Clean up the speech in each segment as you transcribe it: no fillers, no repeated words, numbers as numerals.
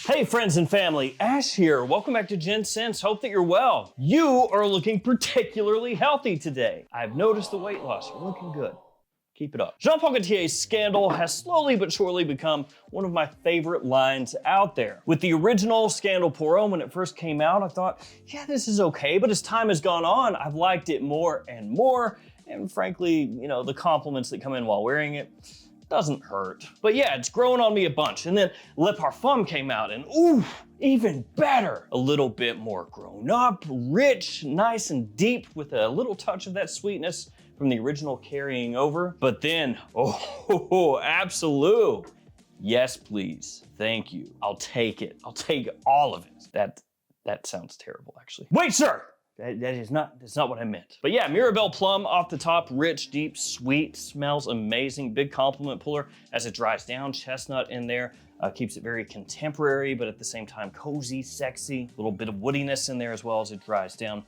Hey friends and family, Ash here. Welcome back to Gents. Hope that you're well. You are looking particularly healthy today. I've noticed the weight loss. You're looking good. Keep it up. Jean-Paul Gaultier's Scandal has slowly but surely become one of my favorite lines out there. With the original Scandal Pour Homme when it first came out, I thought, yeah, this is okay, but as time has gone on, I've liked it more and more, and frankly, you know, the compliments that come in while wearing it doesn't hurt. But yeah, it's grown on me a bunch. And then Le Parfum came out and ooh, even better. A little bit more grown up, rich, nice and deep with a little touch of that sweetness from the original carrying over. But then, oh, absolute. Yes, please. Thank you. I'll take it. I'll take all of it. That sounds terrible, actually. Wait, sir! That's not what I meant. But yeah, Mirabelle Plum off the top, rich, deep, sweet, smells amazing. Big compliment puller as it dries down. Chestnut in there, keeps it very contemporary, but at the same time cozy, sexy. A little bit of woodiness in there as well as it dries down.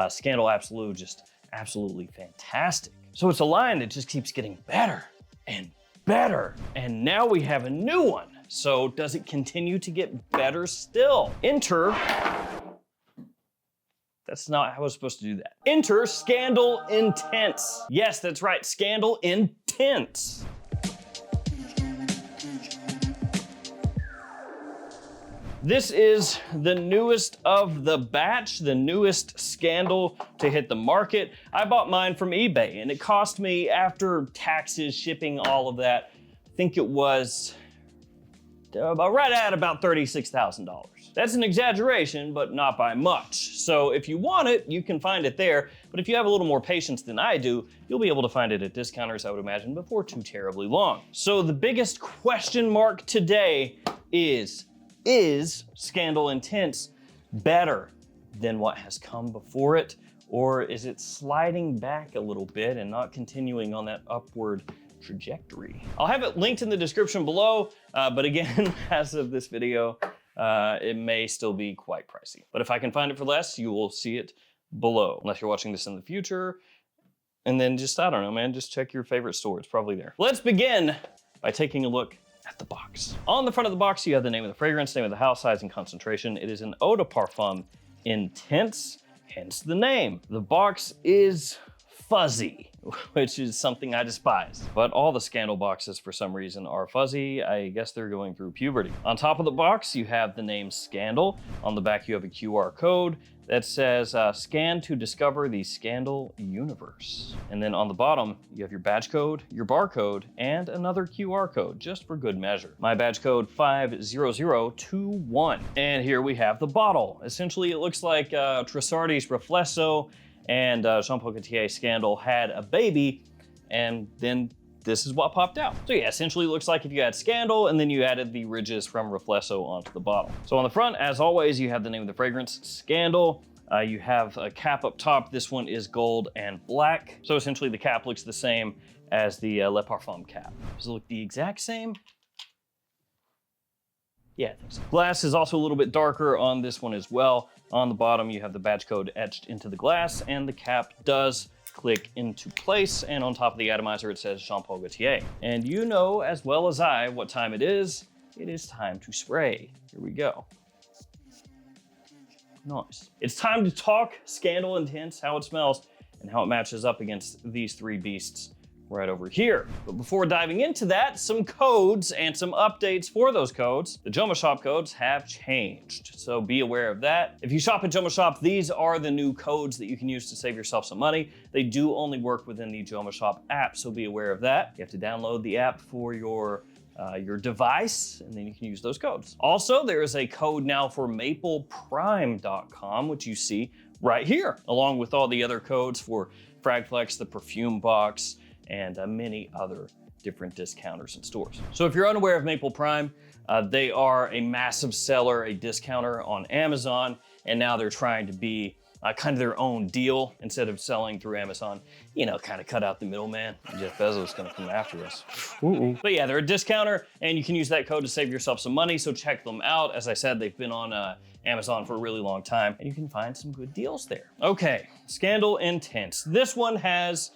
Scandal Absolute, just absolutely fantastic. So it's a line that just keeps getting better and better. And now we have a new one. So does it continue to get better still? Enter... That's not how I was supposed to do that. Enter Scandal Intense. Yes, that's right, Scandal Intense. This is the newest of the batch, the newest Scandal to hit the market. I bought mine from eBay and it cost me, after taxes, shipping, all of that, I think it was right at about $36,000. That's an exaggeration, but not by much. So if you want it, you can find it there. But if you have a little more patience than I do, you'll be able to find it at discounters, I would imagine, before too terribly long. So the biggest question mark today is Scandal Intense better than what has come before it? Or is it sliding back a little bit and not continuing on that upward trajectory? I'll have it linked in the description below, but again, as of this video, it may still be quite pricey. But if I can find it for less, you will see it below. Unless you're watching this in the future, and then just, I don't know, man, just check your favorite store. It's probably there. Let's begin by taking a look at the box. On the front of the box, you have the name of the fragrance, name of the house, size, and concentration. It is an Eau de Parfum Intense, hence the name. The box is fuzzy, which is something I despise. But all the Scandal boxes for some reason are fuzzy. I guess they're going through puberty. On top of the box, you have the name Scandal. On the back, you have a QR code that says, scan to discover the Scandal universe. And then on the bottom, you have your badge code, your barcode, and another QR code, just for good measure. My badge code 50021. And here we have the bottle. Essentially, it looks like Trussardi's Riflesso and Jean-Paul Gaultier Scandal had a baby, and then this is what popped out. So yeah, essentially it looks like if you had Scandal and then you added the ridges from Riflesso onto the bottle. So on the front, as always, you have the name of the fragrance, Scandal. You have a cap up top. This one is gold and black. So essentially the cap looks the same as the Le Parfum cap. Does it look the exact same? Yeah, I think so. Glass is also a little bit darker on this one as well. On the bottom, you have the badge code etched into the glass, and the cap does click into place. And on top of the atomizer, it says Jean-Paul Gaultier. And you know as well as I what time it is. It is time to spray. Here we go. Nice. It's time to talk Scandal Intense, how it smells, and how it matches up against these three beasts right over here. But before diving into that, some codes and some updates for those codes. The JOMASHOP codes have changed, so be aware of that. If you shop at JOMASHOP, these are the new codes that you can use to save yourself some money. They do only work within the JOMASHOP app, so be aware of that. You have to download the app for your device, and then you can use those codes. Also, there is a code now for mapleprime.com, which you see right here, along with all the other codes for Fragflex, the perfume box, and many other different discounters and stores. So if you're unaware of Maple Prime, they are a massive seller, a discounter on Amazon, and now they're trying to be kind of their own deal instead of selling through Amazon, you know, kind of cut out the middleman. Jeff Bezos is gonna come after us. But yeah, they're a discounter and you can use that code to save yourself some money, so check them out. As I said, they've been on Amazon for a really long time and you can find some good deals there. Okay, Scandal Intense. This one has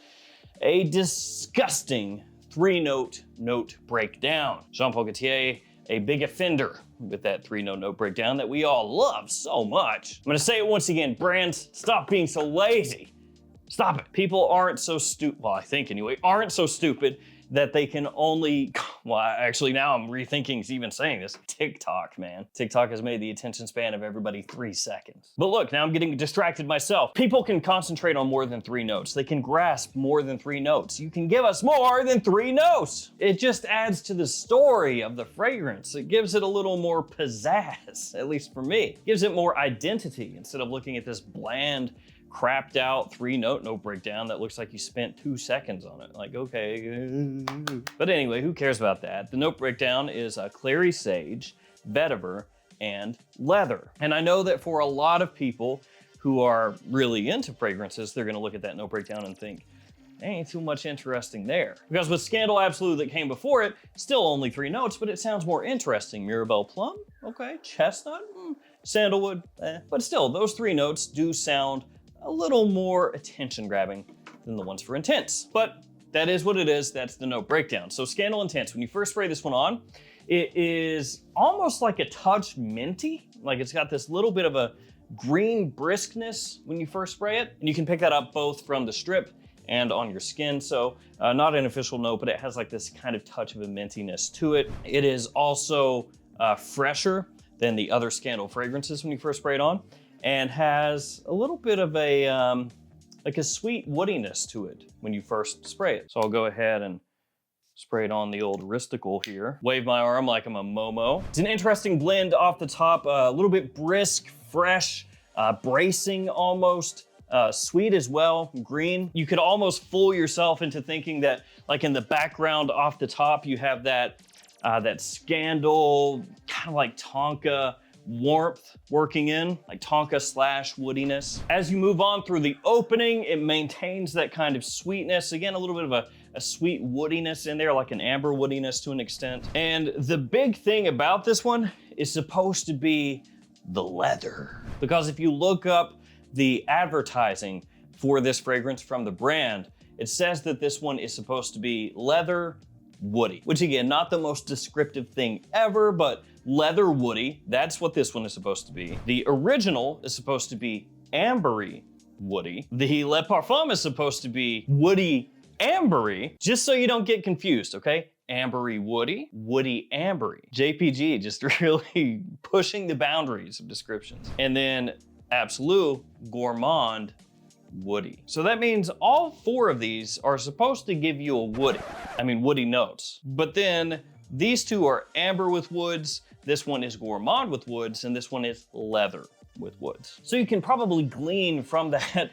a disgusting 3-note note breakdown. Jean-Paul Gaultier, a big offender with that 3-note note breakdown that we all love so much. I'm gonna say it once again, brands, stop being so lazy. Stop it. People aren't so stupid, well, I think anyway, aren't so stupid that they can only, well, actually now I'm rethinking even saying this. TikTok, man. TikTok has made the attention span of everybody 3 seconds. But look, now I'm getting distracted myself. People can concentrate on more than 3 notes. They can grasp more than 3 notes. You can give us more than 3 notes. It just adds to the story of the fragrance. It gives it a little more pizzazz, at least for me. It gives it more identity instead of looking at this bland, crapped out 3-note note breakdown that looks like you spent 2 seconds on it. Like, okay. But anyway, who cares about that? The note breakdown is clary sage, vetiver, and leather. And I know that for a lot of people who are really into fragrances, they're gonna look at that note breakdown and think, ain't too much interesting there. Because with Scandal Absolute that came before it, still only 3 notes, but it sounds more interesting. Mirabelle Plum, okay. Chestnut, sandalwood, But still, those 3 notes do sound a little more attention-grabbing than the ones for Intense. But that is what it is, that's the note breakdown. So Scandal Intense, when you first spray this one on, it is almost like a touch minty. Like it's got this little bit of a green briskness when you first spray it. And you can pick that up both from the strip and on your skin. So not an official note, but it has like this kind of touch of a mintiness to it. It is also fresher than the other Scandal fragrances when you first spray it on, and has a little bit of a, like a sweet woodiness to it when you first spray it. So I'll go ahead and spray it on the old wristicle here. Wave my arm like I'm a Momo. It's an interesting blend off the top, a little bit brisk, fresh, bracing almost, sweet as well, green. You could almost fool yourself into thinking that like in the background off the top, you have that, that Scandal, kind of like Tonka, warmth working in, like Tonka slash woodiness. As you move on through the opening, it maintains that kind of sweetness. Again, a little bit of a sweet woodiness in there, like an amber woodiness to an extent. And the big thing about this one is supposed to be the leather. Because if you look up the advertising for this fragrance from the brand, it says that this one is supposed to be leather woody, which again, not the most descriptive thing ever, but leather woody, that's what this one is supposed to be. The original is supposed to be ambery woody. The Le Parfum is supposed to be woody ambery, just so you don't get confused, okay? Ambery woody, woody ambery. JPG just really pushing the boundaries of descriptions. And then Absolute gourmand woody. So that means all 4 of these are supposed to give you a woody notes. But then these 2 are amber with woods, this one is gourmand with woods, and this one is leather with woods. So you can probably glean from that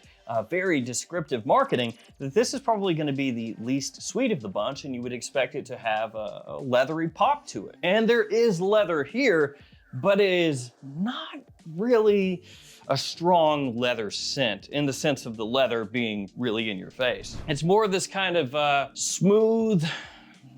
very descriptive marketing that this is probably gonna be the least sweet of the bunch, and you would expect it to have a leathery pop to it. And there is leather here, but it is not really a strong leather scent in the sense of the leather being really in your face. It's more of this kind of smooth,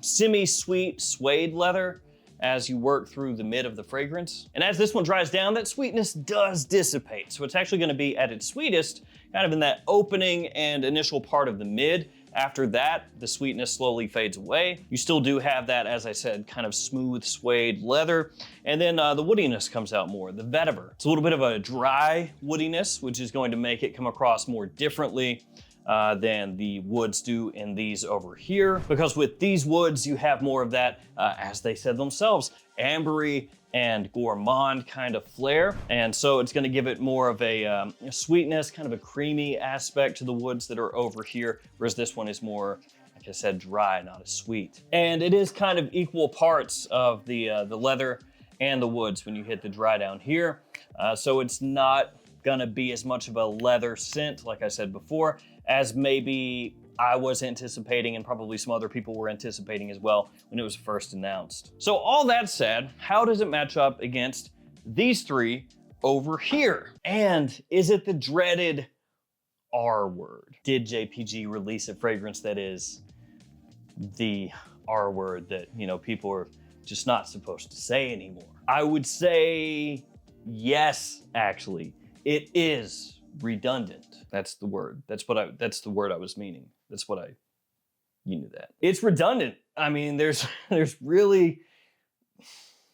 semi-sweet suede leather as you work through the mid of the fragrance. And as this one dries down, that sweetness does dissipate. So it's actually gonna be at its sweetest, kind of in that opening and initial part of the mid. After that, the sweetness slowly fades away. You still do have that, as I said, kind of smooth suede leather. And then the woodiness comes out more, the vetiver. It's a little bit of a dry woodiness, which is going to make it come across more differently than the woods do in these over here. Because with these woods, you have more of that, as they said themselves, ambery and gourmand kind of flair. And so it's gonna give it more of a sweetness, kind of a creamy aspect to the woods that are over here, whereas this one is more, like I said, dry, not as sweet. And it is kind of equal parts of the leather and the woods when you hit the dry down here. So it's not gonna be as much of a leather scent, like I said before, as maybe I was anticipating and probably some other people were anticipating as well when it was first announced. So all that said, how does it match up against these 3 over here? And is it the dreaded R word? Did JPG release a fragrance that is the R word that, you know, people are just not supposed to say anymore? I would say yes, actually. It is redundant. That's the word. That's the word I was meaning. You knew that. It's redundant. I mean, there's really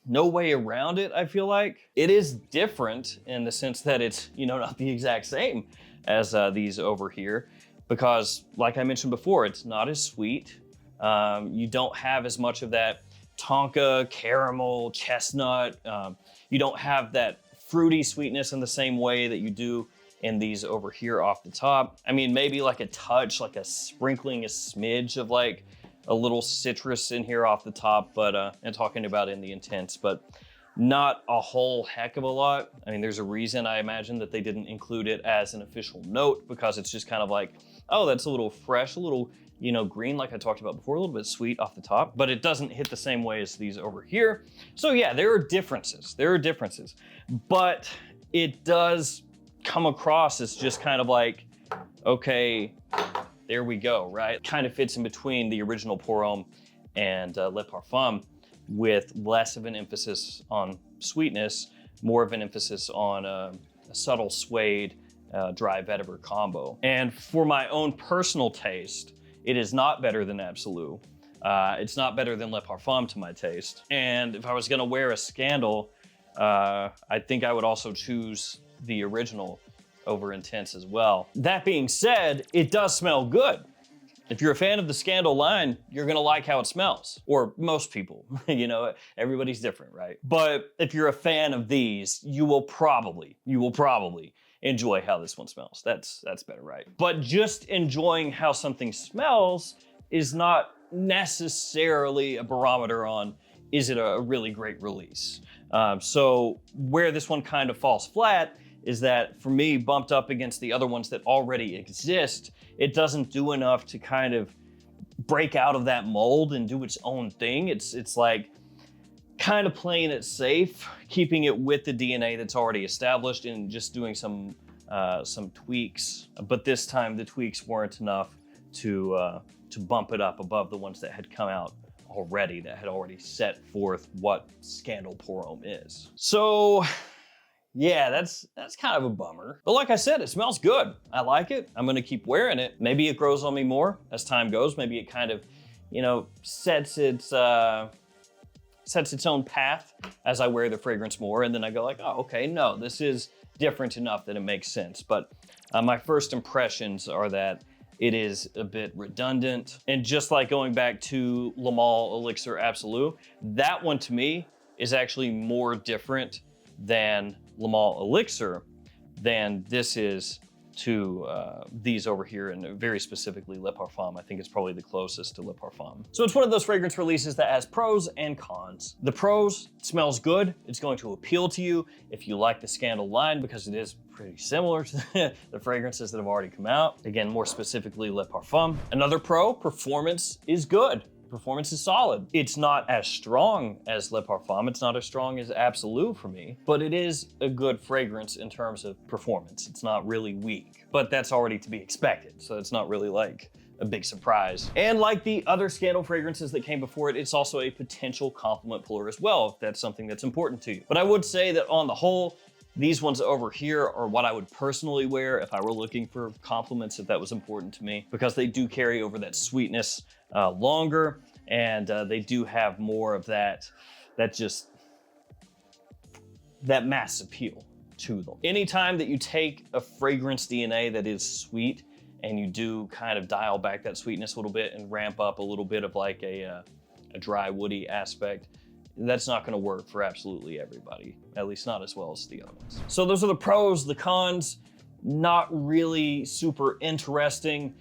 no way around it, I feel like. It is different in the sense that it's, you know, not the exact same as these over here, because like I mentioned before, it's not as sweet. You don't have as much of that tonka, caramel, chestnut. You don't have that fruity sweetness in the same way that you do in these over here off the top. I mean, maybe like a touch, like a sprinkling, a smidge of like a little citrus in here off the top, but and talking about in the intense, but not a whole heck of a lot. I mean, there's a reason I imagine that they didn't include it as an official note, because it's just kind of like, oh, that's a little fresh, a little, you know, green, like I talked about before, a little bit sweet off the top, but it doesn't hit the same way as these over here. So yeah, there are differences, but it does come across as just kind of like, okay, there we go, right? Kind of fits in between the original Pour Homme and Le Parfum, with less of an emphasis on sweetness, more of an emphasis on a subtle suede dry vetiver combo. And for my own personal taste, it is not better than Absolut. It's not better than Le Parfum to my taste. And if I was gonna wear a Scandal, I think I would also choose the original over Intense as well. That being said, it does smell good. If you're a fan of the Scandal line, you're gonna like how it smells. Or most people, you know, everybody's different, right? But if you're a fan of these, you will probably enjoy how this one smells. That's better, right? But just enjoying how something smells is not necessarily a barometer on, is it a really great release? So where this one kind of falls flat is that, for me, bumped up against the other ones that already exist, it doesn't do enough to kind of break out of that mold and do its own thing. It's like kind of playing it safe, keeping it with the DNA that's already established and just doing some tweaks. But this time the tweaks weren't enough to bump it up above the ones that had come out already, that had already set forth what Scandal Pour Homme is. So yeah, that's kind of a bummer. But like I said, it smells good. I like it. I'm gonna keep wearing it. Maybe it grows on me more as time goes. Maybe it kind of, you know, sets its own path as I wear the fragrance more. And then I go like, oh, okay, no, this is different enough that it makes sense. But my first impressions are that it is a bit redundant. And just like going back to Le Male Elixir Absolut, that one to me is actually more different than Le Male Elixir than this is to these over here, and very specifically Le Parfum. I think it's probably the closest to Le Parfum. So it's one of those fragrance releases that has pros and cons. The pros, it smells good. It's going to appeal to you if you like the Scandal line, because it is pretty similar to the fragrances that have already come out. Again, more specifically Le Parfum. Another pro, performance is good. Performance is solid. It's not as strong as Le Parfum. It's not as strong as Absolut for me, but it is a good fragrance in terms of performance. It's not really weak, but that's already to be expected. So it's not really like a big surprise. And like the other Scandal fragrances that came before it, it's also a potential compliment puller as well, if that's something that's important to you. But I would say that on the whole, these ones over here are what I would personally wear if I were looking for compliments, if that was important to me, because they do carry over that sweetness longer, and they do have more of that mass appeal to them. Anytime that you take a fragrance DNA that is sweet and you do kind of dial back that sweetness a little bit and ramp up a little bit of like a dry woody aspect, that's not gonna work for absolutely everybody, at least not as well as the other ones. So those are the pros. The cons, not really super interesting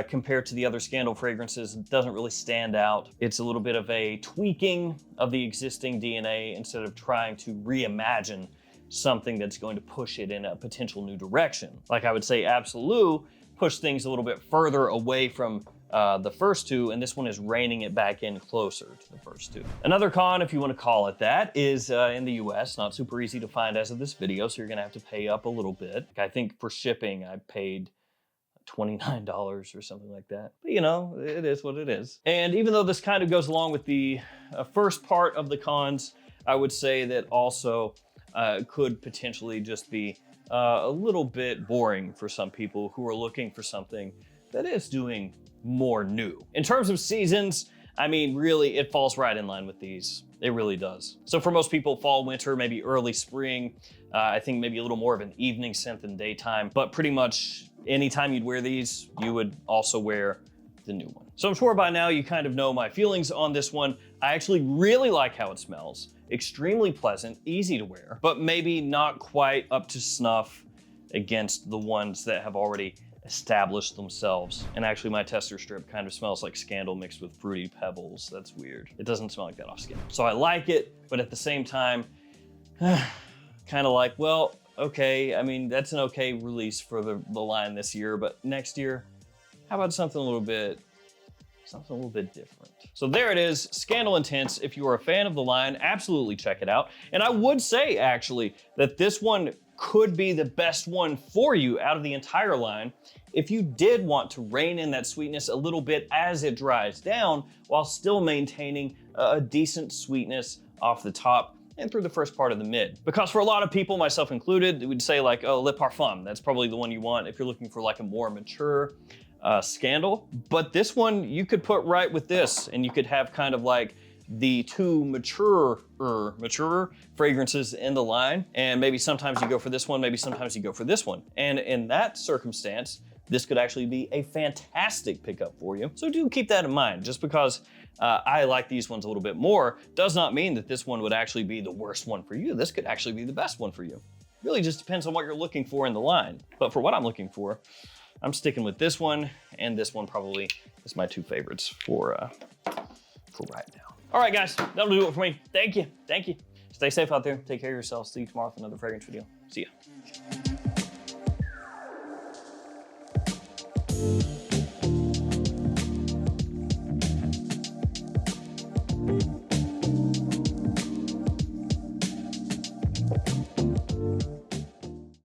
compared to the other Scandal fragrances. It doesn't really stand out. It's a little bit of a tweaking of the existing DNA instead of trying to reimagine something that's going to push it in a potential new direction. Like I would say Absolut pushed things a little bit further away from the first two, and this one is reining it back in closer to the first two. Another con, if you want to call it that, is in the US, not super easy to find as of this video, so you're gonna have to pay up a little bit. I think for shipping, I paid $29 or something like that. But you know, it is what it is. And even though this kind of goes along with the first part of the cons, I would say that also could potentially just be a little bit boring for some people who are looking for something that is doing more new. In terms of seasons, I mean, really, it falls right in line with these. It really does. So for most people, fall, winter, maybe early spring, I think maybe a little more of an evening scent than daytime, but pretty much anytime you'd wear these, you would also wear the new one. So I'm sure by now you kind of know my feelings on this one. I actually really like how it smells. Extremely pleasant, easy to wear, but maybe not quite up to snuff against the ones that have already established themselves. And actually my tester strip kind of smells like Scandal mixed with Fruity Pebbles. That's weird. It doesn't smell like that off skin. So I like it, but at the same time, kind of like, well, okay, I mean, that's an okay release for the line this year, but next year, how about something a little bit different? So there it is, Scandal Intense. If you are a fan of the line, absolutely check it out. And I would say actually that this one could be the best one for you out of the entire line if you did want to rein in that sweetness a little bit as it dries down while still maintaining a decent sweetness off the top and through the first part of the mid. Because for a lot of people, myself included, we'd say like, oh, Le Parfum, that's probably the one you want if you're looking for like a more mature Scandal. But this one you could put right with this, and you could have kind of like the two mature fragrances in the line, and maybe sometimes you go for this one, maybe sometimes you go for this one. And in that circumstance, this could actually be a fantastic pickup for you. So do keep that in mind. Just because I like these ones a little bit more does not mean that this one would actually be the worst one for you. This could actually be the best one for you. Really just depends on what you're looking for in the line. But for what I'm looking for, I'm sticking with this one, and this one probably is my two favorites for right now. All right, guys, that'll do it for me. Thank you. Stay safe out there. Take care of yourselves. See you tomorrow with another fragrance video. See ya.